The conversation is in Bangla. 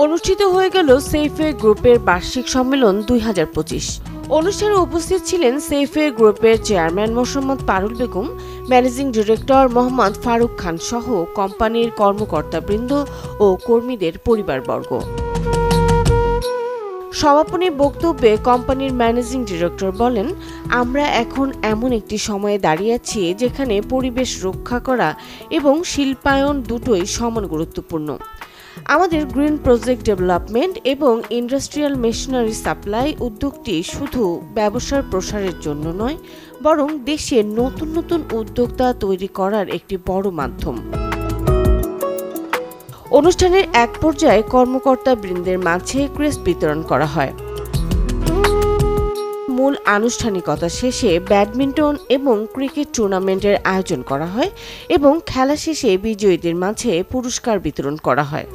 অনুষ্ঠিত হয়ে গেল সেইফে গ্রুপের বার্ষিক সম্মেলন 2025। অনুষ্ঠানে উপস্থিত ছিলেন সেইফে গ্রুপের চেয়ারম্যান মোসাম্মদ পারুল Begum, managing director Mohammad Faruk Khan সহ কোম্পানির কর্মকর্তাবৃন্দ ও কর্মীদের পরিবারবর্গ। সমাপনী বক্তব্যে কোম্পানির ম্যানেজিং ডিরেক্টর বলেন, আমরা এখন এমন একটি সময়ে দাঁড়িয়ে আছি যেখানে পরিবেশ রক্ষা করা এবং শিল্পায়ন দুটোই সমান গুরুত্বপূর্ণ। আমাদের গ্রিন প্রজেক্ট ডেভেলপমেন্ট এবং ইন্ডাস্ট্রিয়াল মেশিনারি সাপ্লাই উদ্যোগটি শুধু ব্যবসার প্রসারের জন্য নয়, বরং দেশে নতুন নতুন উদ্যোক্তা তৈরি করার একটি বড় মাধ্যম। অনুষ্ঠানের এক পর্যায়ে কর্মকর্তা বৃন্দের মাঝে ক্রেস্ট বিতরণ করা হয়। মূল আনুষ্ঠানিকতা শেষে ব্যাডমিন্টন এবং ক্রিকেট টুর্নামেন্টের আয়োজন করা হয় এবং খেলা শেষে বিজয়ীদের মাঝে পুরস্কার বিতরণ করা হয়।